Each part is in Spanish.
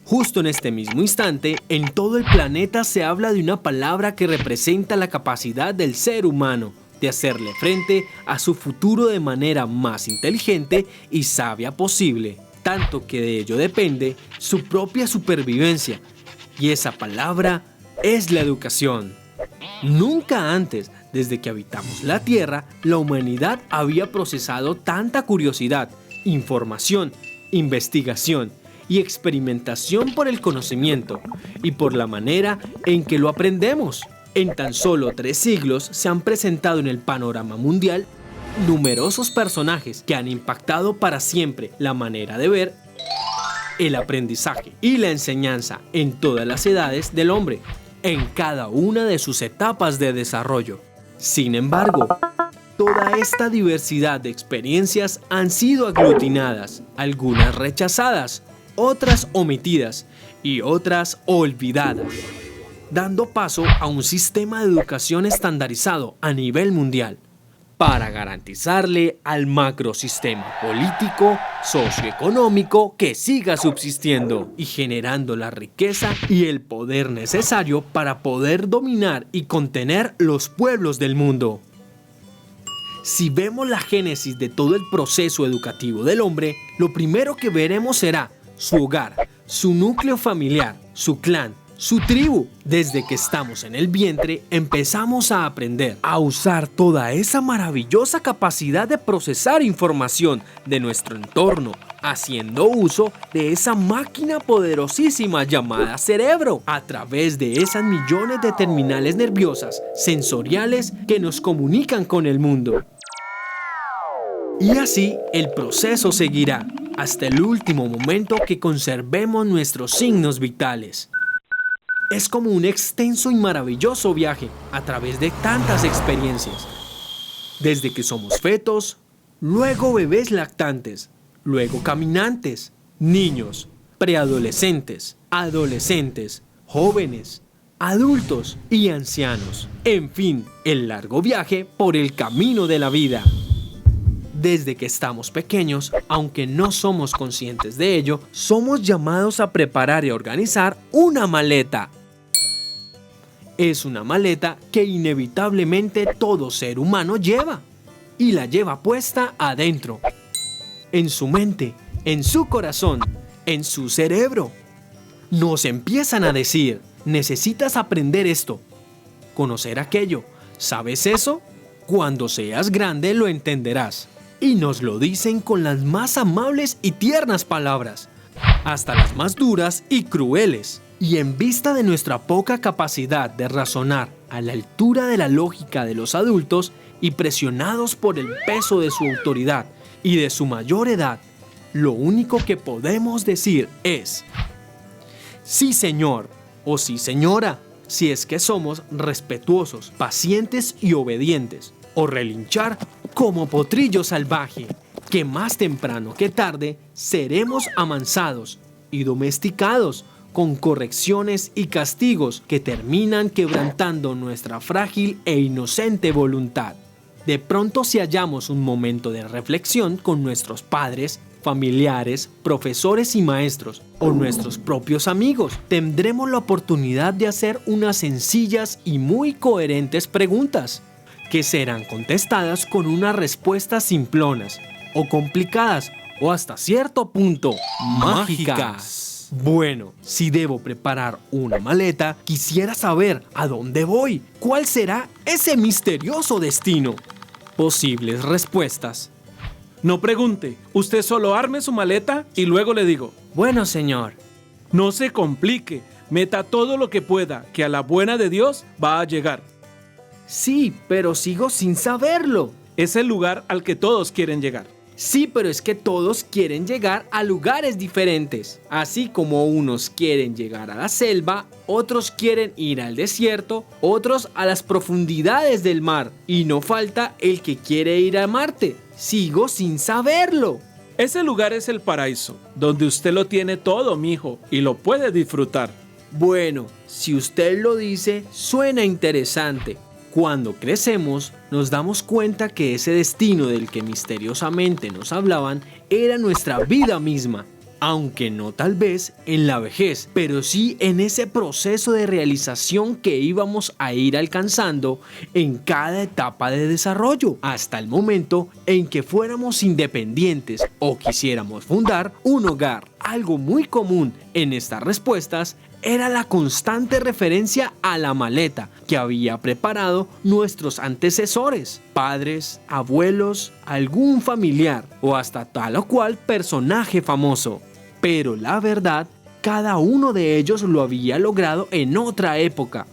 Justo en este mismo instante, en todo el planeta se habla de una palabra que representa la capacidad del ser humano de hacerle frente a su futuro de manera más inteligente y sabia posible, tanto que de ello depende su propia supervivencia, y esa palabra es la educación. Nunca antes, desde que habitamos la Tierra, la humanidad había procesado tanta curiosidad, información, investigación y experimentación por el conocimiento y por la manera en que lo aprendemos. En tan solo 3 siglos se han presentado en el panorama mundial numerosos personajes que han impactado para siempre la manera de ver el aprendizaje y la enseñanza en todas las edades del hombre, en cada una de sus etapas de desarrollo. Sin embargo, toda esta diversidad de experiencias han sido aglutinadas, algunas rechazadas, otras omitidas y otras olvidadas, dando paso a un sistema de educación estandarizado a nivel mundial para garantizarle al macrosistema político, socioeconómico que siga subsistiendo y generando la riqueza y el poder necesario para poder dominar y contener los pueblos del mundo. Si vemos la génesis de todo el proceso educativo del hombre, lo primero que veremos será su hogar, su núcleo familiar, su clan, su tribu. Desde que estamos en el vientre, empezamos a aprender a usar toda esa maravillosa capacidad de procesar información de nuestro entorno, haciendo uso de esa máquina poderosísima llamada cerebro, a través de esas millones de terminales nerviosas, sensoriales que nos comunican con el mundo. Y así el proceso seguirá hasta el último momento que conservemos nuestros signos vitales. Es como un extenso y maravilloso viaje a través de tantas experiencias. Desde que somos fetos, luego bebés lactantes, luego caminantes, niños, preadolescentes, adolescentes, jóvenes, adultos y ancianos. En fin, el largo viaje por el camino de la vida. Desde que estamos pequeños, aunque no somos conscientes de ello, somos llamados a preparar y organizar una maleta. Es una maleta que inevitablemente todo ser humano lleva, y la lleva puesta adentro, en su mente, en su corazón, en su cerebro. Nos empiezan a decir: necesitas aprender esto, conocer aquello, ¿sabes eso? Cuando seas grande lo entenderás. Y nos lo dicen con las más amables y tiernas palabras, hasta las más duras y crueles. Y en vista de nuestra poca capacidad de razonar a la altura de la lógica de los adultos y presionados por el peso de su autoridad y de su mayor edad, lo único que podemos decir es: sí señor o sí señora, si es que somos respetuosos, pacientes y obedientes, o relinchar como potrillo salvaje, que más temprano que tarde seremos amansados y domesticados con correcciones y castigos que terminan quebrantando nuestra frágil e inocente voluntad. De pronto, si hallamos un momento de reflexión con nuestros padres, familiares, profesores y maestros, o nuestros propios amigos, tendremos la oportunidad de hacer unas sencillas y muy coherentes preguntas, que serán contestadas con unas respuestas simplonas, o complicadas, o hasta cierto punto mágicas. Bueno, si debo preparar una maleta, quisiera saber a dónde voy. ¿Cuál será ese misterioso destino? Posibles respuestas. No pregunte, usted solo arme su maleta y luego le digo: bueno, señor. No se complique, meta todo lo que pueda, que a la buena de Dios va a llegar. Sí, pero sigo sin saberlo. Es el lugar al que todos quieren llegar. Sí, pero es que todos quieren llegar a lugares diferentes. Así como unos quieren llegar a la selva, otros quieren ir al desierto, otros a las profundidades del mar. Y no falta el que quiere ir a Marte. Sigo sin saberlo. Ese lugar es el paraíso, donde usted lo tiene todo, mijo, y lo puede disfrutar. Bueno, si usted lo dice, suena interesante. Cuando crecemos, nos damos cuenta que ese destino del que misteriosamente nos hablaban era nuestra vida misma. aunque no tal vez en la vejez, pero sí en ese proceso de realización que íbamos a ir alcanzando en cada etapa de desarrollo, hasta el momento en que fuéramos independientes o quisiéramos fundar un hogar. Algo muy común en estas respuestas era la constante referencia a la maleta que había preparado nuestros antecesores, padres, abuelos, algún familiar o hasta tal o cual personaje famoso. Pero la verdad, cada uno de ellos lo había logrado en otra época,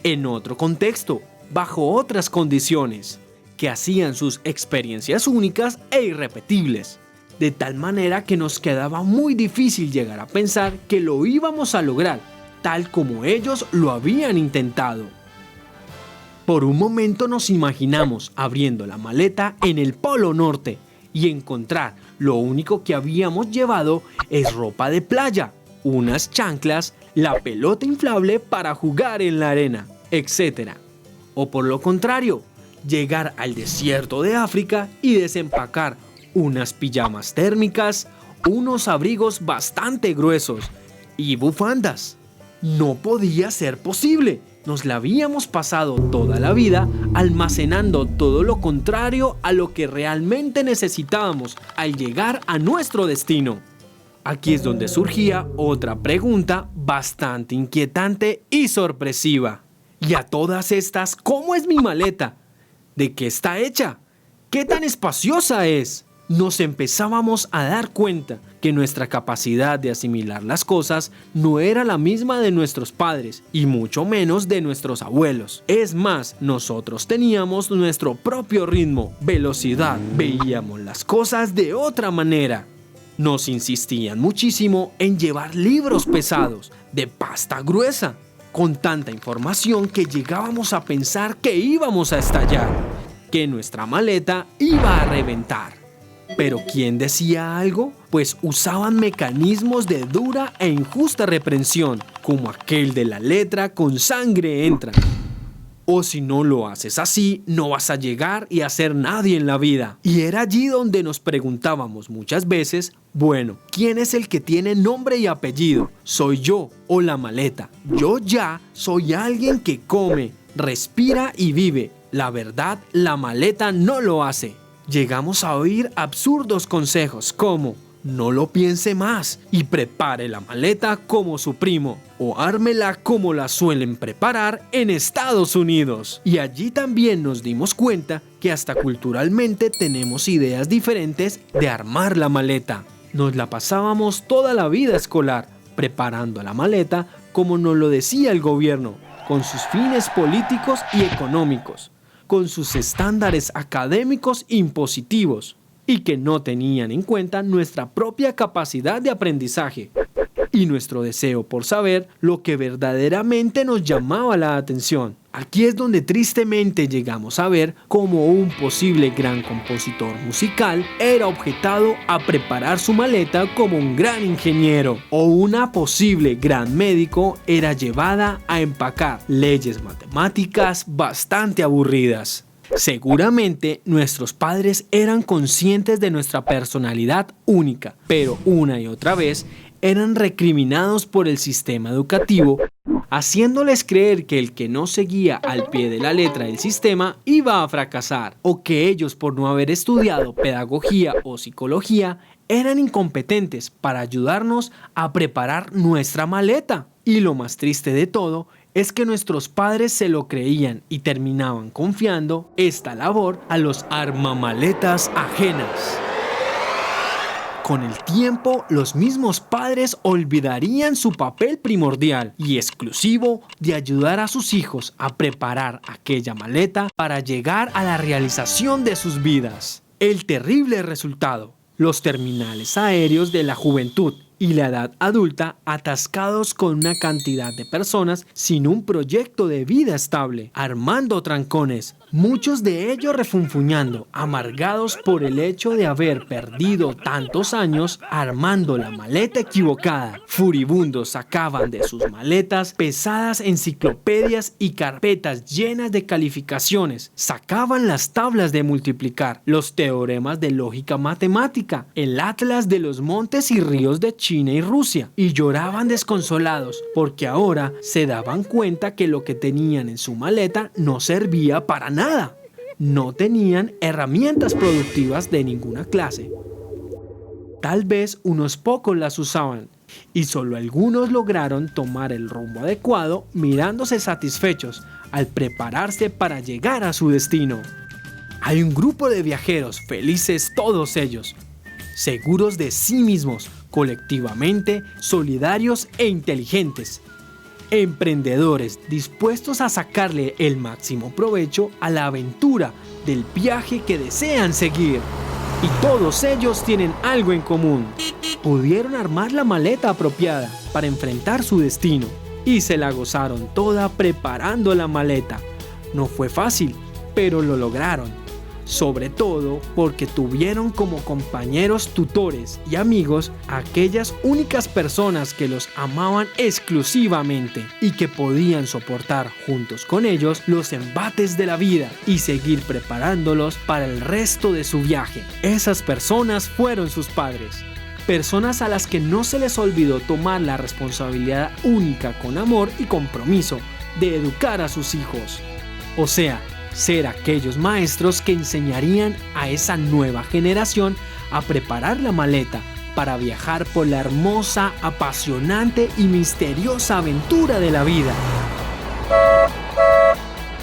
en otro contexto, bajo otras condiciones, que hacían sus experiencias únicas e irrepetibles. De tal manera que nos quedaba muy difícil llegar a pensar que lo íbamos a lograr, tal como ellos lo habían intentado. Por un momento nos imaginamos abriendo la maleta en el Polo Norte y encontrar lo único que habíamos llevado es ropa de playa, unas chanclas, la pelota inflable para jugar en la arena, etc. O por lo contrario, llegar al desierto de África y desempacar unas pijamas térmicas, unos abrigos bastante gruesos y bufandas. No podía ser posible. Nos la habíamos pasado toda la vida almacenando todo lo contrario a lo que realmente necesitábamos al llegar a nuestro destino. Aquí es donde surgía otra pregunta bastante inquietante y sorpresiva. Y a todas estas, ¿cómo es mi maleta? ¿De qué está hecha? ¿Qué tan espaciosa es? Nos empezábamos a dar cuenta que nuestra capacidad de asimilar las cosas no era la misma de nuestros padres y mucho menos de nuestros abuelos. Es más, nosotros teníamos nuestro propio ritmo, velocidad, veíamos las cosas de otra manera. Nos insistían muchísimo en llevar libros pesados, de pasta gruesa, con tanta información que llegábamos a pensar que íbamos a estallar, que nuestra maleta iba a reventar. ¿Pero quién decía algo? Pues usaban mecanismos de dura e injusta reprensión, como aquel de la letra con sangre entra. O si no lo haces así, no vas a llegar y a ser nadie en la vida. Y era allí donde nos preguntábamos muchas veces, bueno, ¿quién es el que tiene nombre y apellido? ¿Soy yo o la maleta? Yo ya soy alguien que come, respira y vive. La verdad, la maleta no lo hace. Llegamos a oír absurdos consejos como no lo piense más y prepare la maleta como su primo o ármela como la suelen preparar en Estados Unidos. Y allí también nos dimos cuenta que hasta culturalmente tenemos ideas diferentes de armar la maleta. Nos la pasábamos toda la vida escolar preparando la maleta como nos lo decía el gobierno, con sus fines políticos y económicos, con sus estándares académicos impositivos y que no tenían en cuenta nuestra propia capacidad de aprendizaje y nuestro deseo por saber lo que verdaderamente nos llamaba la atención. Aquí es donde tristemente llegamos a ver cómo un posible gran compositor musical era objetado a preparar su maleta como un gran ingeniero, o una posible gran médico era llevada a empacar leyes matemáticas bastante aburridas. Seguramente nuestros padres eran conscientes de nuestra personalidad única, pero una y otra vez eran recriminados por el sistema educativo, haciéndoles creer que el que no seguía al pie de la letra del sistema iba a fracasar, o que ellos, por no haber estudiado pedagogía o psicología, eran incompetentes para ayudarnos a preparar nuestra maleta. Y lo más triste de todo es que nuestros padres se lo creían y terminaban confiando esta labor a los armamaletas ajenas. Con el tiempo, los mismos padres olvidarían su papel primordial y exclusivo de ayudar a sus hijos a preparar aquella maleta para llegar a la realización de sus vidas. El terrible resultado: los terminales aéreos de la juventud y la edad adulta atascados con una cantidad de personas sin un proyecto de vida estable, armando trancones, Muchos de ellos refunfuñando, amargados por el hecho de haber perdido tantos años armando la maleta equivocada. Furibundos sacaban de sus maletas pesadas enciclopedias y carpetas llenas de calificaciones. Sacaban las tablas de multiplicar, los teoremas de lógica matemática, el atlas de los montes y ríos de China y Rusia, y lloraban desconsolados porque ahora se daban cuenta que lo que tenían en su maleta no servía para nada. No tenían herramientas productivas de ninguna clase. Tal vez unos pocos las usaban y solo algunos lograron tomar el rumbo adecuado mirándose satisfechos al prepararse para llegar a su destino. Hay un grupo de viajeros felices todos ellos, seguros de sí mismos, colectivamente solidarios e inteligentes. Emprendedores dispuestos a sacarle el máximo provecho a la aventura del viaje que desean seguir. Y todos ellos tienen algo en común. Pudieron armar la maleta apropiada para enfrentar su destino y se la gozaron toda preparando la maleta. No fue fácil, pero lo lograron. Sobre todo porque tuvieron como compañeros tutores y amigos a aquellas únicas personas que los amaban exclusivamente y que podían soportar juntos con ellos los embates de la vida y seguir preparándolos para el resto de su viaje. Esas personas fueron sus padres. Personas a las que no se les olvidó tomar la responsabilidad única con amor y compromiso de educar a sus hijos. O sea, ser aquellos maestros que enseñarían a esa nueva generación a preparar la maleta para viajar por la hermosa, apasionante y misteriosa aventura de la vida.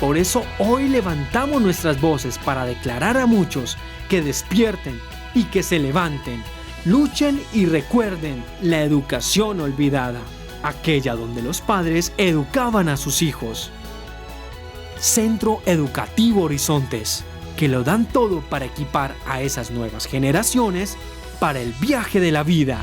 Por eso hoy levantamos nuestras voces para declarar a muchos que despierten y que se levanten, luchen y recuerden la educación olvidada, aquella donde los padres educaban a sus hijos. Centro Educativo Horizontes, que lo dan todo para equipar a esas nuevas generaciones para el viaje de la vida.